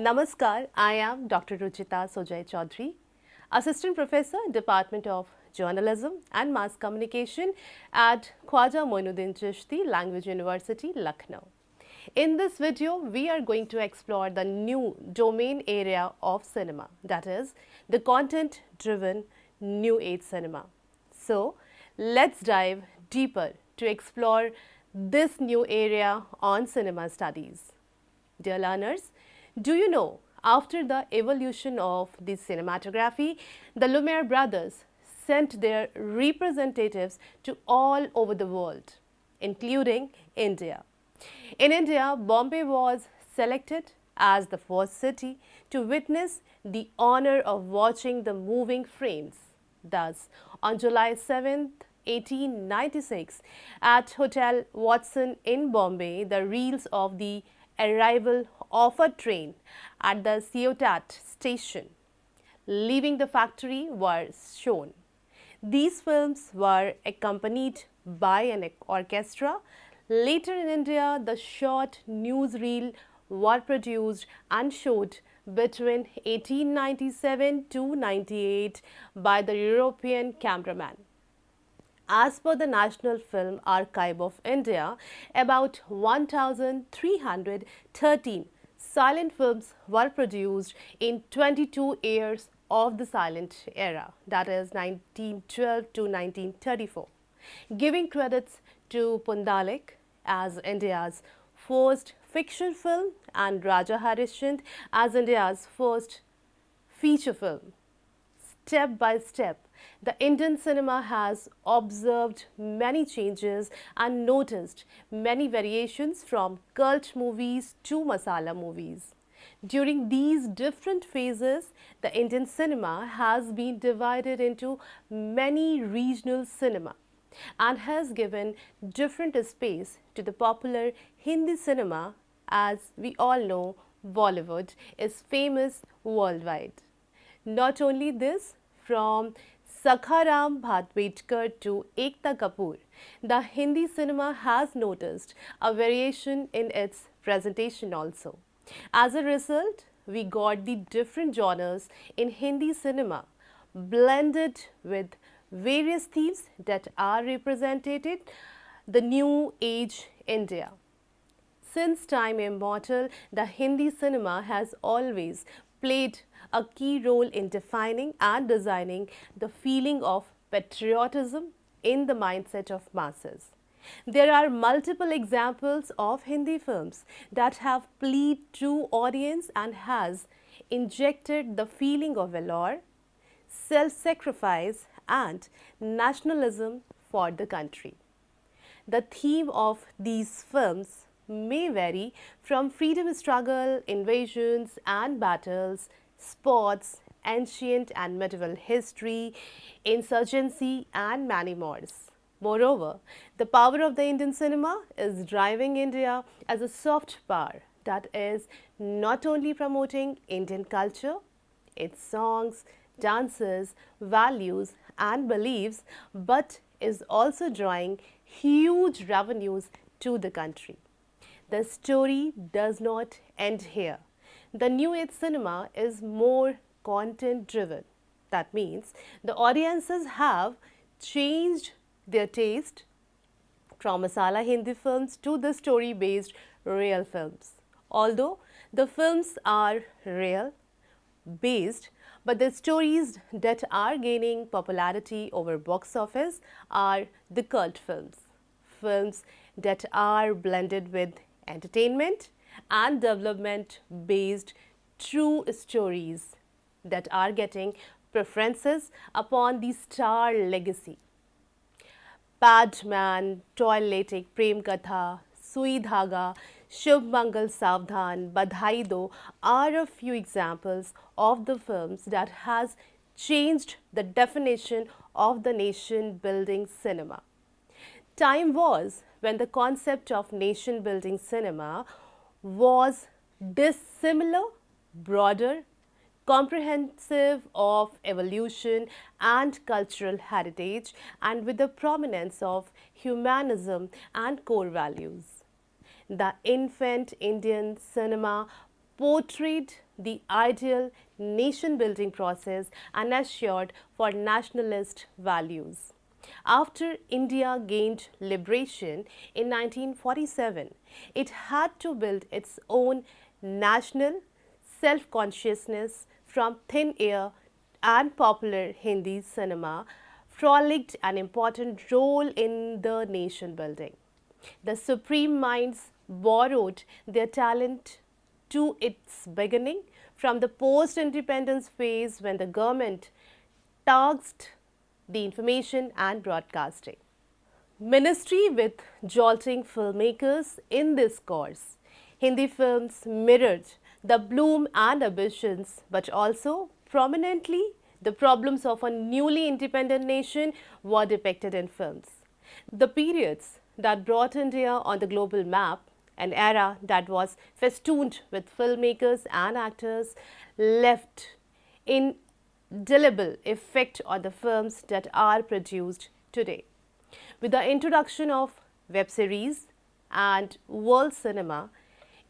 Namaskar, I am Dr. Ruchita Sojay Chaudhary, Assistant Professor, Department of Journalism and Mass Communication at Khwaja Moinuddin Chishti Language University, Lucknow. In this video, we are going to explore the new domain area of cinema, that is, the content-driven New Age cinema. So, let's dive deeper to explore this new area on cinema studies. Dear learners, do you know, after the evolution of the cinematography, the Lumiere brothers sent their representatives to all over the world, including India. In India, Bombay was selected as the first city to witness the honor of watching the moving frames. Thus, on July 7th, 1896, at Hotel Watson in Bombay, the reels of the arrival of a train at the Ciotat station, leaving the factory, were shown. These films were accompanied by an orchestra. Later in India, the short newsreel were produced and showed between 1897 to 98 by the European cameraman. As per the National Film Archive of India, about 1,313 silent films were produced in 22 years of the silent era, that is 1912 to 1934, giving credits to Pundalik as India's first fiction film and Raja Harishchand as India's first feature film. Step by step, the Indian cinema has observed many changes and noticed many variations from cult movies to masala movies. During these different phases, the Indian cinema has been divided into many regional cinema and has given different space to the popular Hindi cinema. As we all know, Bollywood is famous worldwide. Not only this, from Sakharam Bhatbedkar to Ekta Kapoor, the Hindi cinema has noticed a variation in its presentation also. As a result, we got the different genres in Hindi cinema blended with various themes that are represented the New Age India. Since time immemorial, the Hindi cinema has always played a key role in defining and designing the feeling of patriotism in the mindset of masses. There are multiple examples of Hindi films that have pleased true audience and has injected the feeling of valor, self-sacrifice and nationalism for the country. The theme of these films may vary from freedom struggle, invasions and battles, sports, ancient and medieval history, insurgency and many more. Moreover, the power of the Indian cinema is driving India as a soft power that is not only promoting Indian culture, its songs, dances, values and beliefs, but is also drawing huge revenues to the country. The story does not end here. The New Age cinema is more content driven. That means the audiences have changed their taste from masala Hindi films to the story based real films. Although the films are real based, but the stories that are gaining popularity over box office are the cult films. Films that are blended with entertainment and development based true stories that are getting preferences upon the star legacy. Padman, Toiletic, Prem Katha, Sui Dhaga, Shubh Mangal Savdhan, Badhai Do are a few examples of the films that has changed the definition of the nation building cinema. Time was when the concept of nation building cinema was dissimilar, broader, comprehensive of evolution and cultural heritage, and with the prominence of humanism and core values. The infant Indian cinema portrayed the ideal nation-building process and assured for nationalist values. After India gained liberation in 1947, it had to build its own national self-consciousness from thin air, and popular Hindi cinema frolicked an important role in the nation building. The supreme minds borrowed their talent to its beginning from the post-independence phase when the government tasked the information and broadcasting ministry with jolting filmmakers in this course. Hindi films mirrored the bloom and ambitions, but also prominently the problems of a newly independent nation were depicted in films. The periods that brought India on the global map, an era that was festooned with filmmakers and actors, left indelible effect on the films that are produced today. With the introduction of web series and world cinema,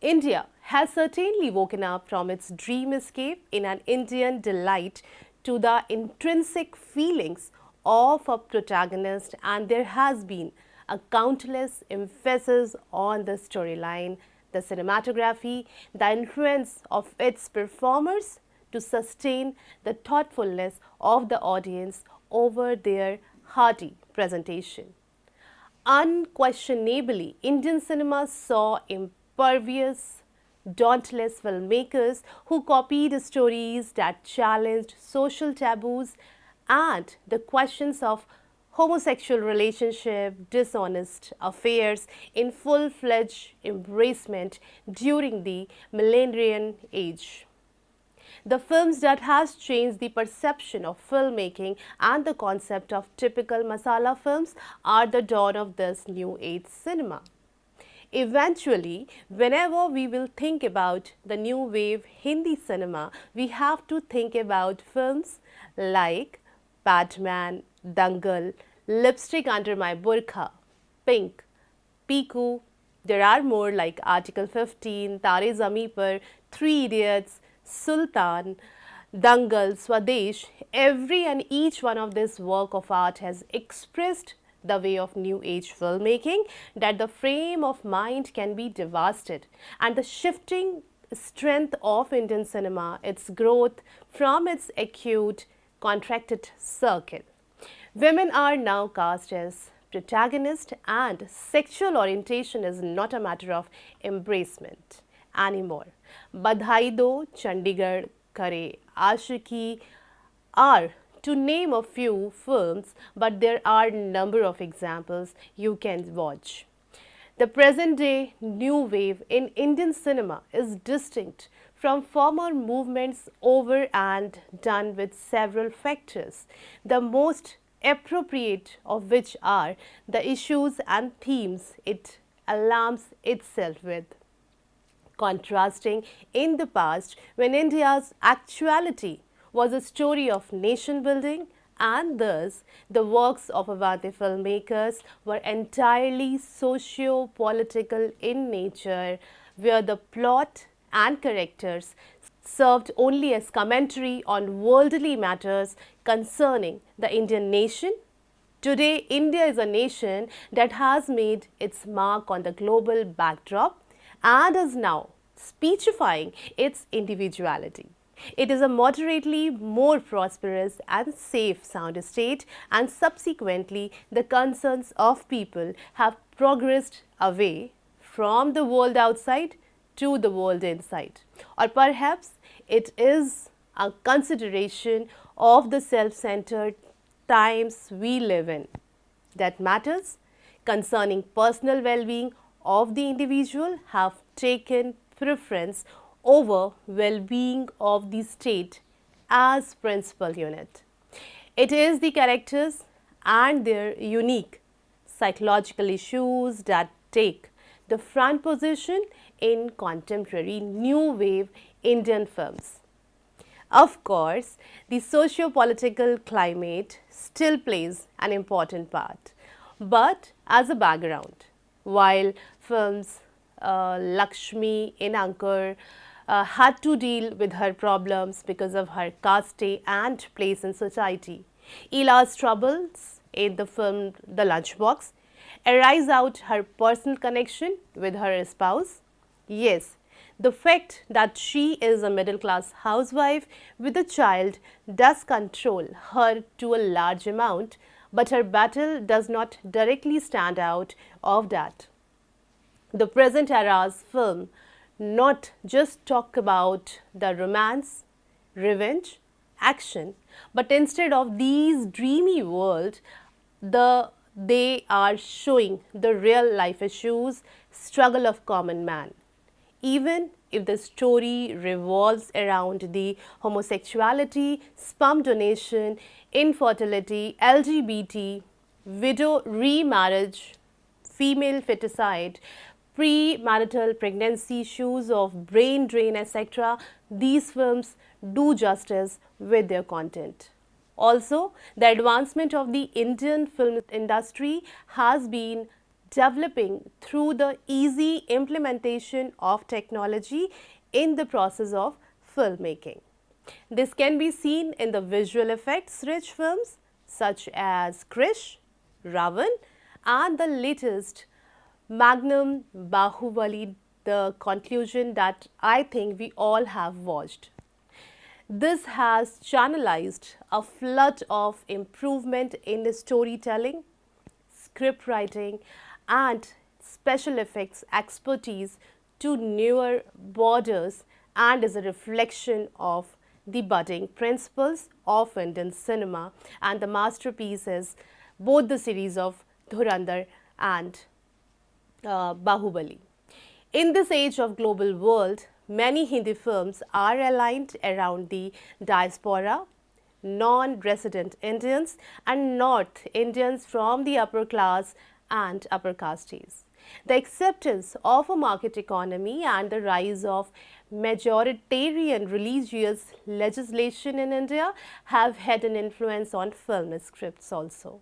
India has certainly woken up from its dream escape in an Indian delight to the intrinsic feelings of a protagonist, and there has been a countless emphasis on the storyline, the cinematography, the influence of its performers to sustain the thoughtfulness of the audience over their hearty presentation. Unquestionably, Indian cinema saw impervious, dauntless filmmakers who copied stories that challenged social taboos and the questions of homosexual relationship, dishonest affairs in full-fledged embracement during the millennium age. The films that has changed the perception of filmmaking and the concept of typical masala films are the dawn of this new age cinema. Eventually, whenever we will think about the new wave Hindi cinema, we have to think about films like Batman, Dangal, Lipstick Under My Burqa, Pink, Piku. There are more like Article 15, Tare Zameen Par, Three Idiots, Sultan, Dangal, Swadesh. Every and each one of this work of art has expressed the way of new age filmmaking, that the frame of mind can be devastated, and the shifting strength of Indian cinema, its growth from its acute contracted circle. Women are now cast as protagonists, and sexual orientation is not a matter of embracement anymore. Badhai Do, Chandigarh Kare, Ashiki are to name a few films, but there are number of examples you can watch. The present day new wave in Indian cinema is distinct from former movements over and done with several factors, the most appropriate of which are the issues and themes it alarms itself with. Contrasting in the past when India's actuality was a story of nation building, and thus the works of Avanti filmmakers were entirely socio-political in nature, where the plot and characters served only as commentary on worldly matters concerning the Indian nation. Today, India is a nation that has made its mark on the global backdrop and is now speechifying its individuality. It is a moderately more prosperous and safe sound state, and subsequently the concerns of people have progressed away from the world outside to the world inside. Or perhaps it is a consideration of the self-centered times we live in that matters concerning personal well-being of the individual have taken preference over well-being of the state as principal unit. It is the characters and their unique psychological issues that take the front position in contemporary new wave Indian films. Of course, the socio-political climate still plays an important part, but as a background, while films Lakshmi in Ankur, had to deal with her problems because of her caste and place in society. Ela's troubles in the film The Lunchbox arise out her personal connection with her spouse. Yes, the fact that she is a middle class housewife with a child does control her to a large amount, but her battle does not directly stand out of that. The present era's film not just talk about the romance, revenge, action, but instead of these dreamy world, they are showing the real life issues, struggle of common man. Even if the story revolves around the homosexuality, sperm donation, infertility, LGBT, widow remarriage, female feticide, premarital pregnancy issues of brain drain, etc., these films do justice with their content. Also, the advancement of the Indian film industry has been developing through the easy implementation of technology in the process of filmmaking. This can be seen in the visual effects rich films such as Krish, Ravan, and the latest Magnum Bahubali, the conclusion that I think we all have watched. This has channelized a flood of improvement in the storytelling, script writing, and special effects expertise to newer borders and is a reflection of the budding principles of Indian cinema and the masterpieces, both the series of Dhurandhar and Bahubali. In this age of global world, many Hindi films are aligned around the diaspora, non-resident Indians and North Indians from the upper class and upper castes. The acceptance of a market economy and the rise of majoritarian religious legislation in India have had an influence on film scripts also.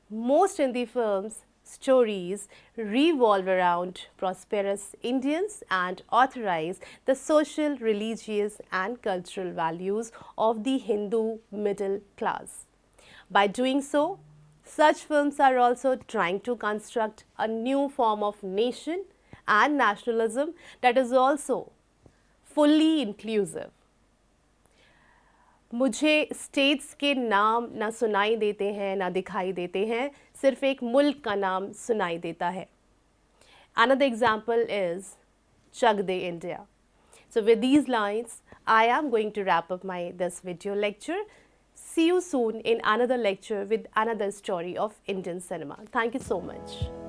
Most Hindi films stories revolve around prosperous Indians and authorize the social, religious and cultural values of the Hindu middle class. By doing so, such films are also trying to construct a new form of nation and nationalism that is also fully inclusive. मुझे states के नाम ना सुनाई देते हैं ना दिखाई देते हैं, सिर्फ एक मुल्क का नाम सुनाई देता है. Another example is Chak De India. So with these lines, I am going to wrap up this video lecture. See you soon in another lecture with another story of Indian cinema. Thank you so much.